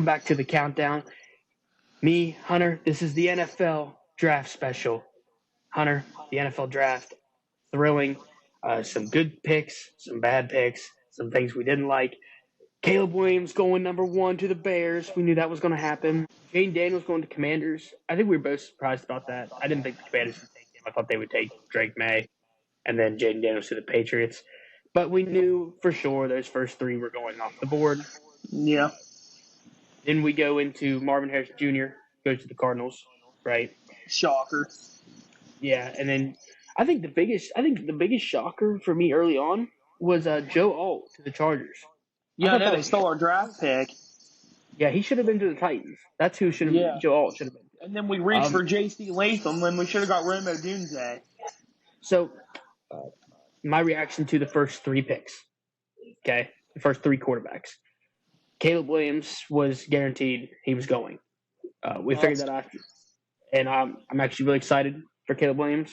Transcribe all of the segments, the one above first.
Welcome back to the countdown. Me, Hunter, this is the NFL draft special. Hunter, the NFL draft, thrilling. Some good picks, some bad picks, some things we didn't like. Caleb Williams going number 1 to the Bears. We knew that was going to happen. Jane Daniels going to Commanders. I think we were both surprised about that. I didn't think the Commanders would take him. I thought they would take Drake May and then Jaden Daniels to the Patriots. But we knew for sure those first 3 were going off the board. Yeah. Then we go into Marvin Harrison Jr. goes to the Cardinals, right? Shocker. Yeah, and then I think the biggest shocker for me early on was Joe Alt to the Chargers. Yeah, I know they stole our draft pick. Yeah, he should have been to the Titans. That's who should have. Joe Alt should have been. And then we reached for J.C. Latham when we should have got Remo Dunze. So, my reaction to the first 3 picks. Okay, the first 3 quarterbacks. Caleb Williams was guaranteed he was going. We figured that out, and I'm actually really excited for Caleb Williams.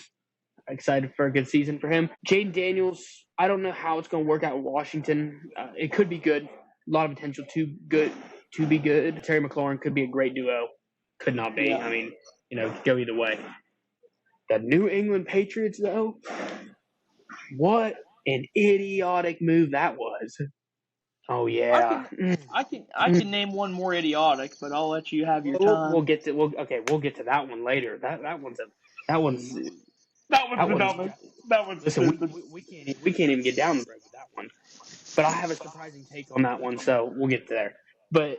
Excited for a good season for him. Jaden Daniels, I don't know how it's going to work out in Washington. It could be good. A lot of potential to be good. Terry McLaurin could be a great duo. Could not be. Yeah. I mean, go either way. The New England Patriots, though, what an idiotic move that was. Oh yeah. I can name one more idiotic, but I'll let you have your time. We'll get to that one later. That one's Listen, we can't even get down the road with that one. But I have a surprising take on that one, so we'll get there. But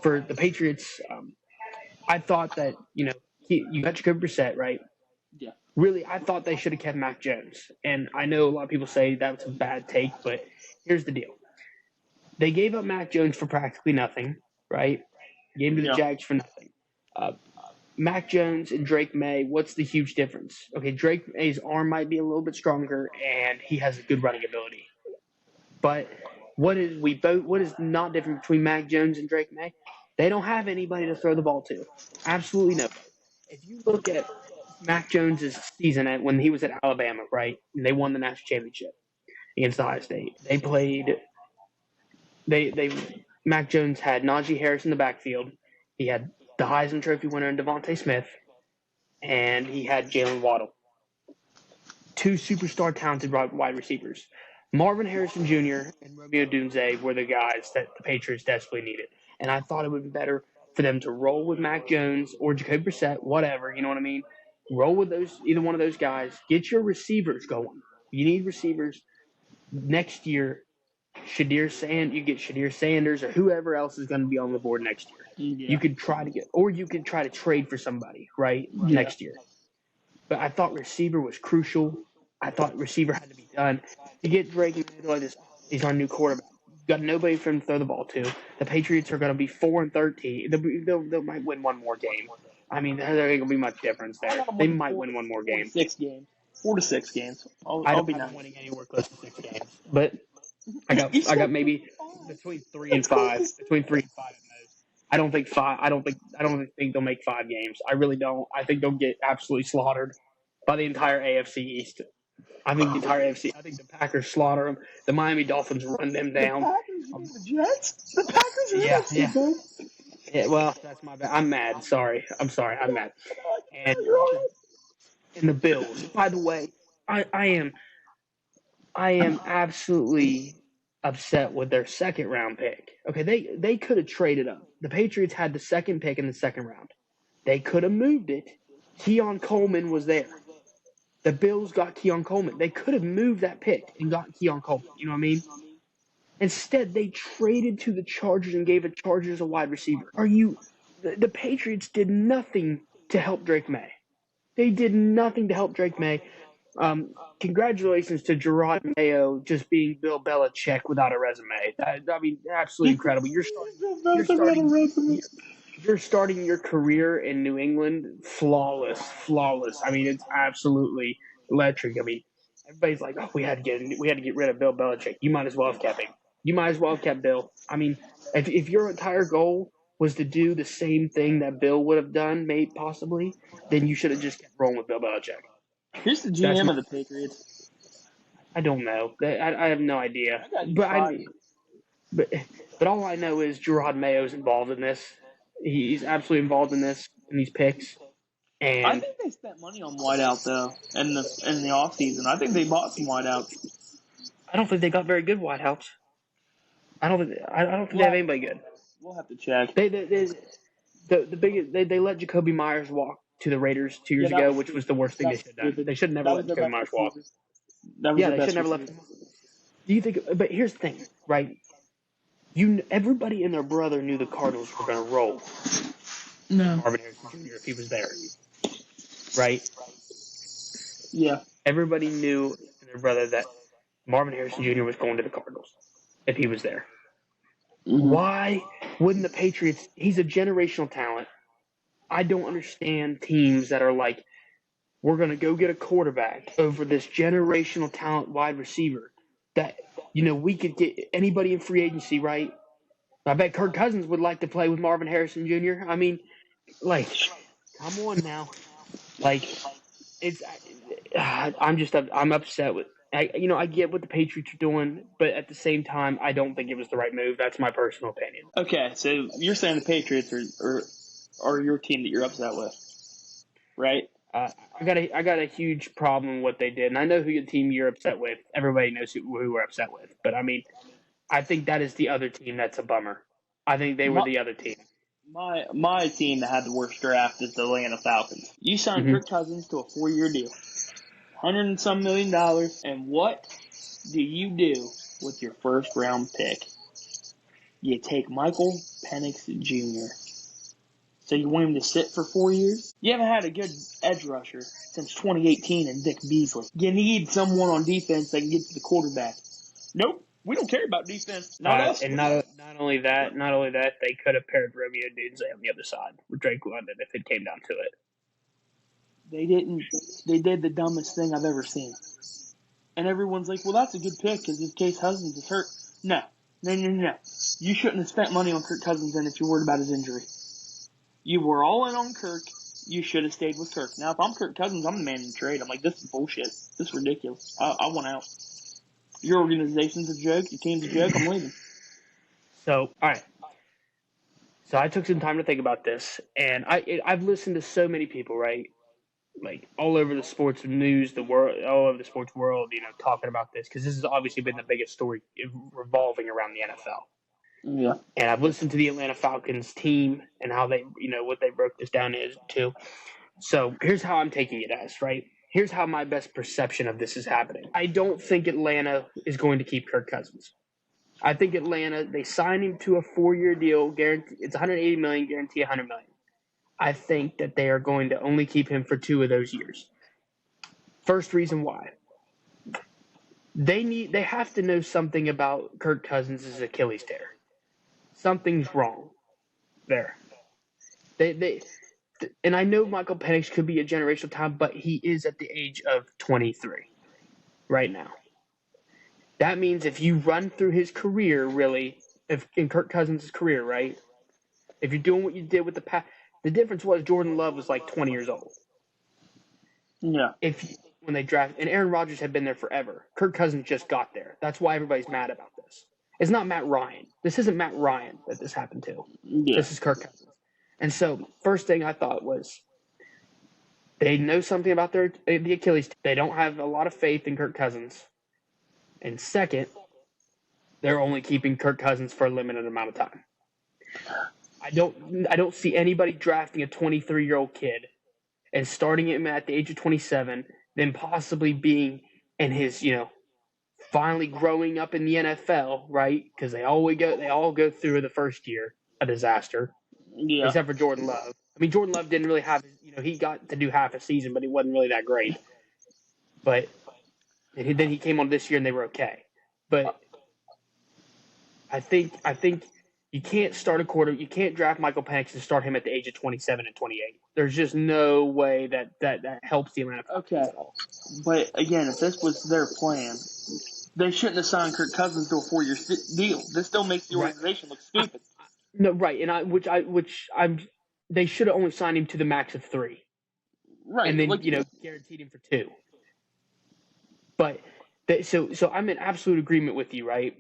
for the Patriots, I thought that you got Jacoby Brissett, right? Yeah. Really, I thought they should have kept Mac Jones, and I know a lot of people say that's a bad take, but here's the deal. They gave up Mac Jones for practically nothing, right? Gave him to the Jags for nothing. Mac Jones and Drake May, what's the huge difference? Okay, Drake May's arm might be a little bit stronger, and he has a good running ability. But what is not different between Mac Jones and Drake May? They don't have anybody to throw the ball to. Absolutely nobody. If you look at Mac Jones' season when he was at Alabama, right, and they won the national championship against Ohio State, they played – Mac Jones had Najee Harris in the backfield. He had the Heisman Trophy winner in Devontae Smith, and he had Jalen Waddle. 2 superstar talented wide receivers. Marvin Harrison Jr. and Romeo Dunze were the guys that the Patriots desperately needed. And I thought it would be better for them to roll with Mac Jones or Jacoby Brissett, whatever, you know what I mean? Roll with either one of those guys. Get your receivers going. You need receivers. Next year, you get Shadir Sanders or whoever else is going to be on the board next year. Yeah. You could try to trade for somebody, right, next year. But I thought receiver was crucial. I thought receiver had to be done. To get Drake like this, he's our new quarterback. You've got nobody for him to throw the ball to. The Patriots are going to be 4-13. They might win one more game. I mean, there ain't going to be much difference there. They might win one more game. 6 games. 4 to 6 games. I'll be not winning anywhere close to 6 games. But I got maybe between 3 and 5. Between 3 and 5 at most. I don't think they'll make 5 games. I really don't. I think they'll get absolutely slaughtered by the entire AFC East. I think the Packers slaughter them. The Miami Dolphins run them down. The Jets? The Packers are Yeah, well, that's my bad. I'm mad. Sorry. I'm mad. And the Bills. By the way, I am absolutely upset with their second round pick. Okay, they could have traded up. The Patriots had the second pick in the second round. They could have moved it. Keon Coleman was there. The Bills got Keon Coleman. They could have moved that pick and got Keon Coleman. You know what I mean? Instead, they traded to the Chargers and gave the Chargers a wide receiver. The Patriots did nothing to help Drake May. They did nothing to help Drake May. Congratulations to Gerard Mayo just being Bill Belichick without a resume. Absolutely incredible. You're starting your career in New England flawless. I mean, it's absolutely electric. I mean, everybody's like, "Oh, we had to get rid of Bill Belichick." You might as well have kept him. You might as well have kept Bill. I mean, if your entire goal was to do the same thing that Bill would have done, possibly, then you should have just kept rolling with Bill Belichick. Who's the GM of the Patriots? I don't know. I have no idea. But all I know is Gerard Mayo's involved in this. He's absolutely involved in these picks. I And think they spent money on wideout though in the off season. I think they bought some wideouts. I don't think they got very good wideouts. I don't think they have anybody good. We'll have to check. The biggest they let Jacoby Myers walk to the Raiders 2 years That ago, was which stupid. was the worst thing they That's should have done. stupid. They should have never That let was their Jacoby best Myers walk. receiver. That was Yeah, their they should best never receiver. left him. Do you think? But here's the thing, right? Everybody and their brother knew the Cardinals were going to roll No. Marvin Harrison Jr. if he was there, right? Yeah. Everybody knew and their brother that Marvin Harrison Jr. was going to the Cardinals if he was there. Mm-hmm. Why wouldn't the Patriots? He's a generational talent. I don't understand teams that are like, we're going to go get a quarterback over this generational talent wide receiver that, we could get anybody in free agency, right? I bet Kirk Cousins would like to play with Marvin Harrison Jr. I mean, like, come on now. Like, I'm upset with, I get what the Patriots are doing, but at the same time, I don't think it was the right move. That's my personal opinion. Okay, so you're saying the Patriots are your team that you're upset with, right? I got a huge problem with what they did, and I know who your team you're upset with. Everybody knows who we're upset with, but I mean, I think that is the other team that's a bummer. I think they were My the other team. my team that had the worst draft is the Atlanta Falcons. You signed Kirk Cousins to a 4-year deal, $100 and some million, and what do you do with your first round pick? You take Michael Penix Jr. So you want him to sit for 4 years? You haven't had a good edge rusher since 2018 and Dick Beasley. You need someone on defense that can get to the quarterback. Nope, we don't care about defense. Not us. And not only that, they could have paired Romeo Dudesay on the other side with Drake London if it came down to it. They didn't. They did the dumbest thing I've ever seen. And everyone's like, well, that's a good pick because in case Cousins is hurt. No. You shouldn't have spent money on Kirk Cousins then if you're worried about his injury. You were all in on Kirk. You should have stayed with Kirk. Now, if I'm Kirk Cousins, I'm the man in the trade. I'm like, this is bullshit. This is ridiculous. I want out. Your organization's a joke. Your team's a joke. I'm leaving. So, all right. So I took some time to think about this, and I've listened to so many people, right? Like all over the sports news, all over the sports world, talking about this because this has obviously been the biggest story revolving around the NFL. Yeah. And I've listened to the Atlanta Falcons team and how they, what they broke this down is too. So here's how I'm taking it as, right? Here's how my best perception of this is happening. I don't think Atlanta is going to keep Kirk Cousins. I think Atlanta, they signed him to a 4-year deal, guarantee it's $180 million, guarantee $100 million. I think that they are going to only keep him for 2 of those years. First reason why. They have to know something about Kirk Cousins' Achilles tear. Something's wrong there. And I know Michael Penix could be a generational talent, but he is at the age of 23 right now. That means if you run through his career, really, if in Kirk Cousins' career, right, if you're doing what you did with the difference was Jordan Love was like 20 years old. Yeah. When they drafted, and Aaron Rodgers had been there forever. Kirk Cousins just got there. That's why everybody's mad about this. It's not Matt Ryan. This isn't Matt Ryan that this happened to. Yeah. This is Kirk Cousins. And so, first thing I thought was they know something about the Achilles. They don't have a lot of faith in Kirk Cousins. And second, they're only keeping Kirk Cousins for a limited amount of time. I don't see anybody drafting a 23-year-old kid and starting him at the age of 27, then possibly being in his, finally growing up in the NFL, right? Because they all go through the first year a disaster. Yeah. Except for Jordan Love. I mean, Jordan Love didn't really have, he got to do half a season, but he wasn't really that great. But then he came on this year and they were okay. But I think you can't you can't draft Michael Penix and start him at the age of 27 and 28. There's just no way that helps the Atlanta Falcons at all. But again, if this was their plan, they shouldn't have signed Kirk Cousins to a 4-year deal. This still makes the organization look stupid. No, right, and they should have only signed him to the max of 3, right? And then guaranteed him for 2. But so I'm in absolute agreement with you, right?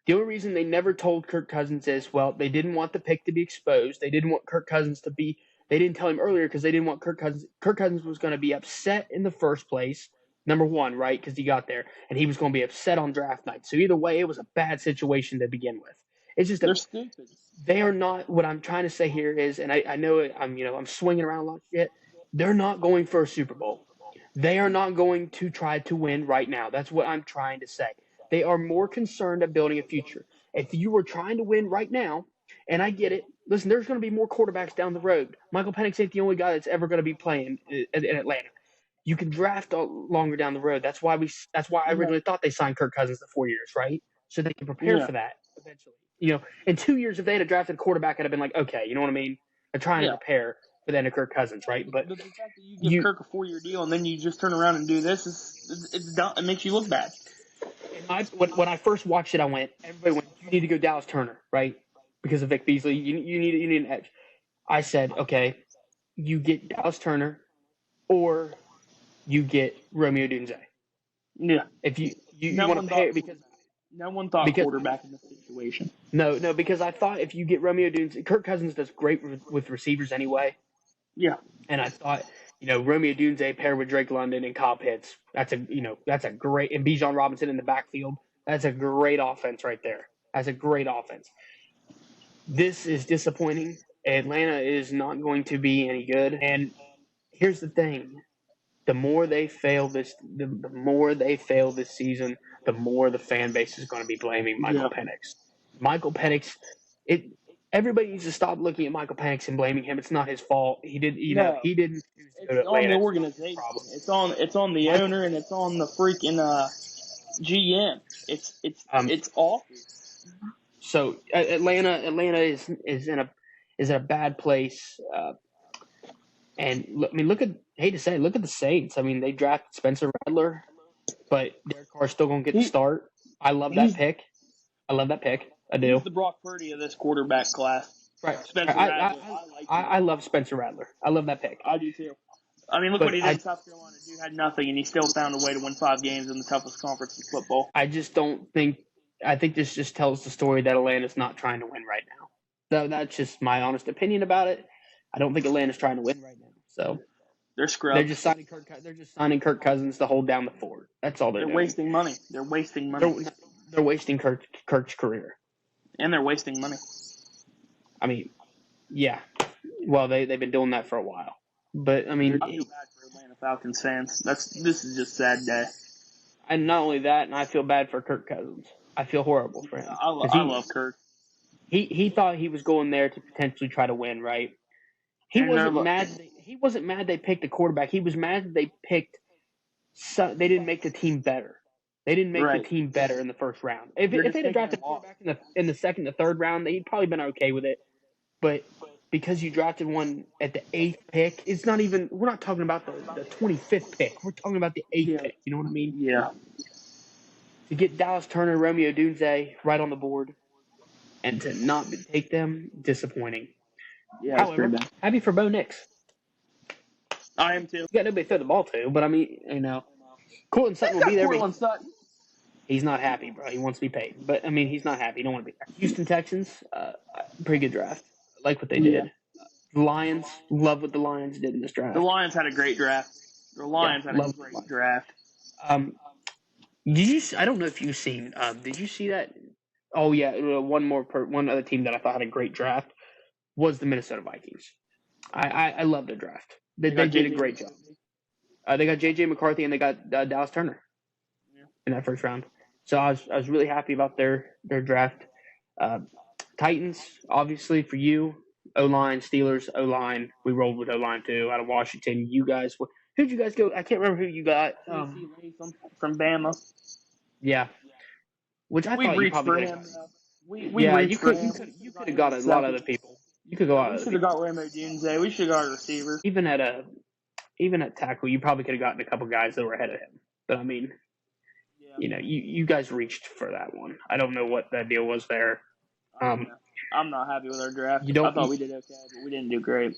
The only reason they never told Kirk Cousins is, well, they didn't want the pick to be exposed. They didn't want Kirk Cousins to be. They didn't tell him earlier because they didn't want Kirk Cousins. Kirk Cousins was going to be upset in the first place, number one, right? Because he got there, and he was going to be upset on draft night. So either way, it was a bad situation to begin with. It's just They're stupid. they are not. What I'm trying to say here is, and I know it, I'm swinging around a lot of shit. They're not going for a Super Bowl. They are not going to try to win right now. That's what I'm trying to say. They are more concerned at building a future. If you were trying to win right now, and I get it, listen, there's going to be more quarterbacks down the road. Michael Penix ain't the only guy that's ever going to be playing in Atlanta. You can draft longer down the road. That's why I originally thought they signed Kirk Cousins to 4 years, right? So they can prepare for that eventually. In 2 years, if they had drafted a quarterback, I'd have been like, okay, you know what I mean? They're trying to prepare for the end of Kirk Cousins, right? But the fact that you give Kirk a 4-year deal and then you just turn around and do this it's dumb. It makes you look bad. When I first watched it, everybody went, you need to go Dallas Turner, right? Because of Vic Beasley. You need an edge. I said, okay, you get Dallas Turner or you get Romeo Dunze. Yeah. If you want to pay because no one thought quarterback in this situation. No, because I thought if you get Romeo Dunze, Kirk Cousins does great with receivers anyway. Yeah. And I thought, Romeo Dunze paired with Drake London and Kyle Pitts. That's a great, and Bijan Robinson in the backfield. That's a great offense right there. That's a great offense. This is disappointing. Atlanta is not going to be any good. And here's the thing. The more they fail this season, the more the fan base is going to be blaming Michael Penix. Michael Penix, everybody needs to stop looking at Michael Penix and blaming him. It's not his fault. He didn't choose to go to Atlanta. It's on the organization. It's on the owner and it's on the freaking GM. It's awful. So Atlanta is in a bad place. And look at the Saints. I mean, they drafted Spencer Rattler, but Derek Carr's still going to get the start. I love that pick. I do. He's the Brock Purdy of this quarterback class. Right. Spencer Rattler. I love Spencer Rattler. I love that pick. I do too. I mean, look what he did in South Carolina. Dude had nothing, and he still found a way to win 5 games in the toughest conference in football. I think this just tells the story that Atlanta's not trying to win right now. So that's just my honest opinion about it. I don't think Atlanta's trying to win right now. So they're scrubs. They're just signing Kirk Cousins to hold down the fort. That's all they're doing. Wasting money. They're wasting money. They're wasting Kirk's career. And they're wasting money. I mean, yeah. Well, they've been doing that for a while. But I mean, I feel bad for Atlanta Falcons fans. This is just a sad day. And not only that, and I feel bad for Kirk Cousins. I feel horrible for him. I love Kirk. He thought he was going there to potentially try to win, right? He wasn't mad. He wasn't mad they picked a quarterback. He was mad that they picked. They didn't make the team better. They didn't make the team better in the first round. If they'd have drafted a quarterback in the second, the third round, they'd probably been okay with it. But because you drafted one at the 8th pick, it's not even. We're not talking about the 25th pick. We're talking about the 8th pick. You know what I mean? Yeah. To get Dallas Turner, Romeo Dunze right on the board, and to not take them, disappointing. Yeah. However, happy for Bo Nix. I am too. You got nobody to throw the ball to, but I mean, Courtland Sutton will be there. Courtland Sutton. He's not happy, bro. He wants to be paid, but I mean, he's not happy. He don't want to be there. Houston Texans, pretty good draft. I like what they did. The Lions, love what the Lions did in this draft. The Lions had a great draft. Did you? I don't know if you've seen. Did you see that? Oh yeah, one other team that I thought had a great draft was the Minnesota Vikings. I love their draft. They did a great job. They got J.J. McCarthy and they got Dallas Turner in that first round. So I was really happy about their draft. Titans, obviously for you, O-line, Steelers, O-line. We rolled with O-line too out of Washington. You guys, who'd you guys go? I can't remember who you got. From Bama. Yeah. Which I thought you probably could have. You could have got a lot of other people. You could go out. We should have got Romeo Dunze. We should have got a receiver. Even at tackle, you probably could have gotten a couple guys that were ahead of him. But I mean, you guys reached for that one. I don't know what that deal was there. I'm not happy with our draft. I thought we did okay, but we didn't do great.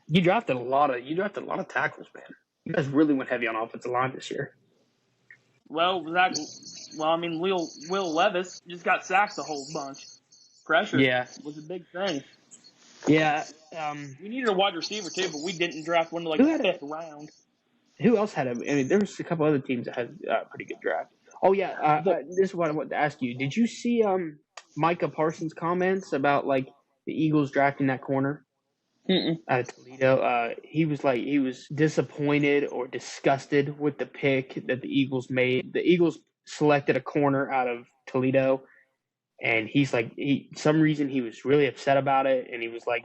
You drafted a lot of tackles, man. You guys really went heavy on offensive line this year. Well, Will Levis just got sacked a whole bunch. Pressure Yeah, was a big thing. yeah. We needed a wide receiver too, but we didn't draft one to like Who the had a, fifth round. Who else had a? I mean, there was a couple other teams that had a pretty good draft. Oh yeah, this is what I wanted to ask you. Did you see Micah Parsons' comments about like the Eagles drafting that corner out of Toledo? He was disappointed or disgusted with the pick that the Eagles made. The Eagles selected a corner out of Toledo, and he's like, some reason he was really upset about it, and he was like,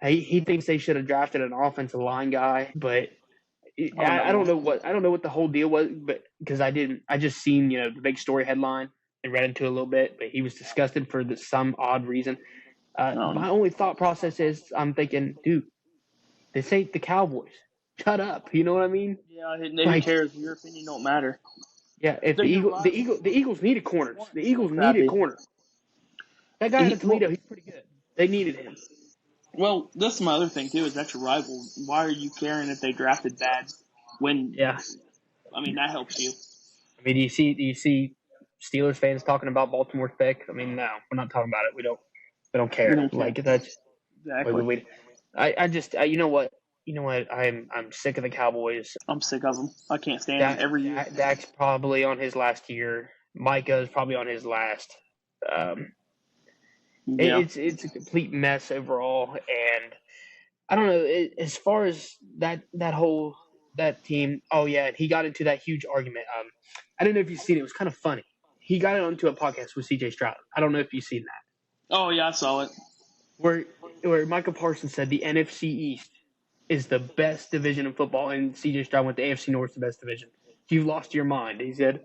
he thinks they should have drafted an offensive line guy, but I don't know what the whole deal was, but because I just seen the big story headline and read into it a little bit, but he was disgusted for some odd reason. My only thought process is I'm thinking, dude, this ain't the Cowboys. Shut up. You know what I mean? Yeah, who Like, cares? Your opinion don't matter. yeah, if They're your rival. the Eagles needed corners. The Eagles needed Crappy. corners. That guy out of Toledo, he's pretty good. They needed him. Well, this is my other thing too. Is that's your rival? Why are you caring if they drafted bad? When Yeah. I mean that helps you. I mean, do you see Steelers fans talking about Baltimore's pick? I mean, no, we're not talking about it. We don't care. We don't care. Like that's Exactly. you know what? I'm sick of the Cowboys. I'm sick of them. I can't stand them every year. Dak's probably on his last year. Micah's probably on his last. Yeah. It's a complete mess overall, and I don't know. As far as that team, oh yeah, he got into that huge argument. I don't know if you've seen it. It was kind of funny. He got it onto a podcast with C.J. Stroud. I don't know if you've seen that. Oh yeah, I saw it. Where Michael Parsons said the NFC East is the best division in football, and C.J. Stroud went the AFC North the best division. You've lost your mind. He said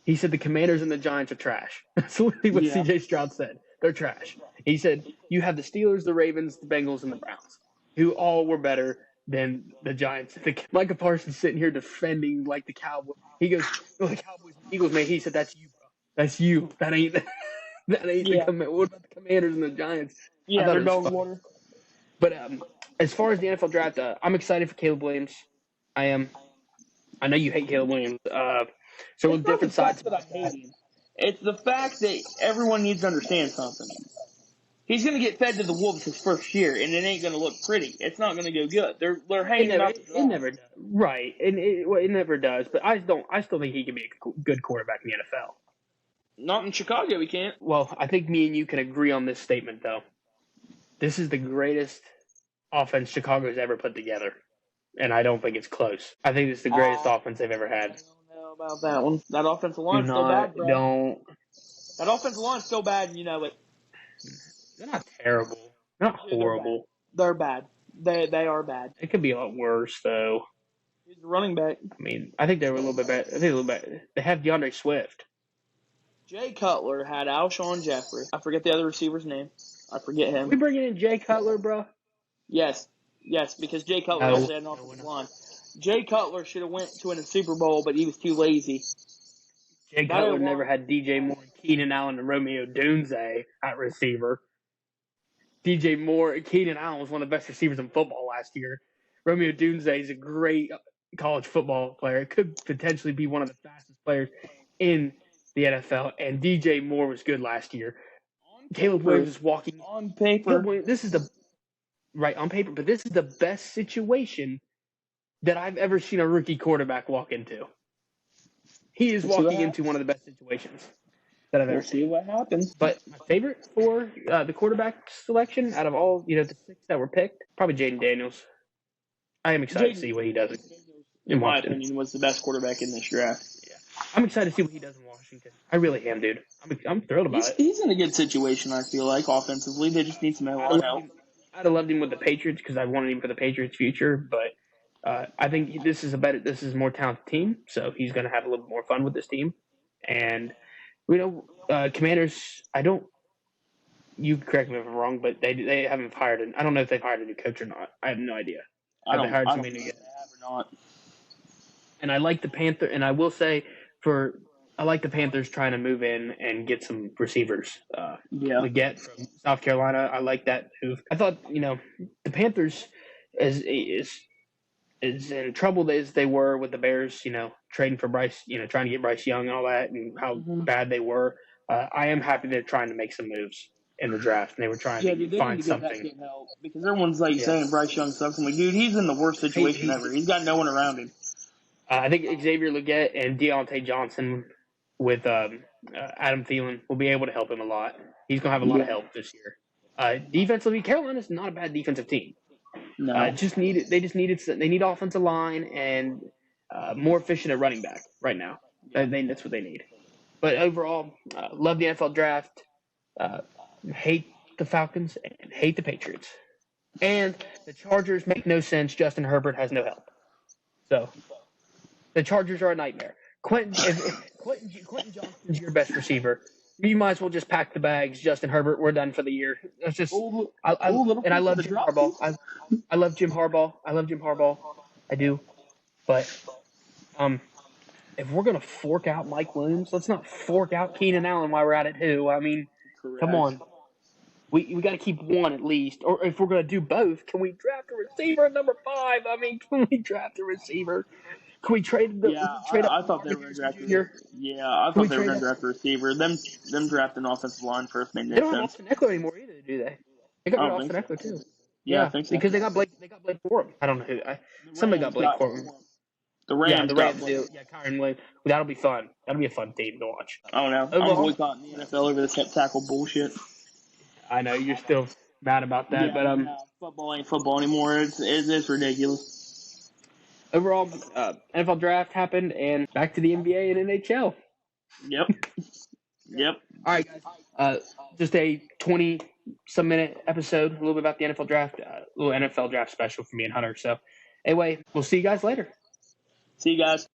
the Commanders and the Giants are trash. That's literally what C.J. Stroud said. They're trash. He said you have the Steelers, the Ravens, the Bengals, and the Browns, who all were better than the Giants. Micah Parsons sitting here defending like the Cowboys. He goes, "Oh, the Cowboys, Eagles, man." He said, "That's you, bro. That's you. That ain't what about the Commanders and the Giants?" Yeah, they're dog water. But as far as the NFL draft, I'm excited for Caleb Williams. I am. I know you hate Caleb Williams. So it's different sides. That I hate him. It's the fact that everyone needs to understand something. He's going to get fed to the wolves his first year, and it ain't going to look pretty. It's not going to go good. They're hanging him out the draft. It never does. Right, and it never does. But I still think he can be a good quarterback in the NFL. Not in Chicago, he can't. Well, I think me and you can agree on this statement, though. This is the greatest offense Chicago's ever put together, and I don't think it's close. I think it's the greatest offense they've ever had. I don't know about that one. That offensive line's still bad, bro. That offensive line's still bad, and you know it. They're not terrible. They're not horrible. They're bad. They are bad. It could be a lot worse, though. Who's the running back? I mean, I think they were a little bit better. I think a little bit. They have DeAndre Swift. Jay Cutler had Alshon Jeffrey. I forget the other receiver's name. I forget him. We bringing in Jay Cutler, bro? Yes, because Jay Cutler actually had an offensive line. Jay Cutler should have went to win a Super Bowl, but he was too lazy. Jay Cutler never had DJ Moore, Keenan Allen, and Romeo Dunze at receiver. DJ Moore, Keenan Allen was one of the best receivers in football last year. Romeo Dunze is a great college football player. It could potentially be one of the fastest players in the NFL. And DJ Moore was good last year. Caleb Williams is walking on paper. This is on paper, but this is the best situation that I've ever seen a rookie quarterback walk into. He is walking into one of the best situations that I've ever seen. See what happens. But my favorite for the quarterback selection out of all the 6 that were picked, probably Jaden Daniels. I am excited to see what he does. In my opinion, was the best quarterback in this draft. Yeah, I'm excited to see what he does in Washington. I really am, dude. I'm thrilled about it. He's in a good situation, I feel like, offensively. They just need some help. I'd have loved him with the Patriots because I wanted him for the Patriots' future, but I think this is a more talented team, so he's going to have a little more fun with this team. And Commanders, you correct me if I'm wrong, but they haven't hired I don't know if they've hired a new coach or not. I have no idea. Have they hired somebody new yet? They have or not. And I like the I will say I like the Panthers trying to move in and get some receivers. Leggett from South Carolina, I like that move. I thought, the Panthers is as in trouble as they were with the Bears, trading for Bryce, trying to get Bryce Young and all that, and how Mm-hmm. bad they were. I am happy they're trying to make some moves in the draft, and they were trying Yeah, to dude, they need find to get that something. kid help because everyone's like Yeah, saying Bryce Young sucks. I'm like, dude, he's in the worst situation ever. He's got no one around him. I think Xavier Legette and Deontay Johnson with Adam Thielen will be able to help him a lot. He's going to have a lot of Yeah. help this year. Defensively, Carolina's not a bad defensive team. No. They need offensive line and more efficient at running back right now. Yeah. That's what they need. But overall, love the NFL draft. Hate the Falcons and hate the Patriots. And the Chargers make no sense. Justin Herbert has no help. So the Chargers are a nightmare. If Quentin Johnston's your best receiver, you might as well just pack the bags. Justin Herbert, we're done for the year. That's just I love Jim Harbaugh. I love Jim Harbaugh. I do. But if we're gonna fork out Mike Williams, let's not fork out Keenan Allen while we're at it too. I mean, come on. We got to keep one at least. Or if we're going to do both, can we draft a receiver at number 5? I mean, can we draft a receiver? Can we trade I thought they were going to draft a receiver. Them drafting offensive line first made no sense. They don't have Austin Eckler anymore either, do they? They got Austin Eckler too. Yeah, I think so. Because they got Blake Corum. I don't know who. Somebody got Blake Corum. The Rams do. Yeah, Kyron Williams. That'll be fun. That'll be a fun team to watch. Oh no, I'm boycotting the NFL over this hip tackle bullshit. I know you're still mad about that, but football ain't football anymore. It's ridiculous. Overall, NFL draft happened, and back to the NBA and NHL. Yep. All right, guys. Just a 20-some minute episode, a little bit about the NFL draft, a little NFL draft special for me and Hunter. So, anyway, we'll see you guys later. See you guys.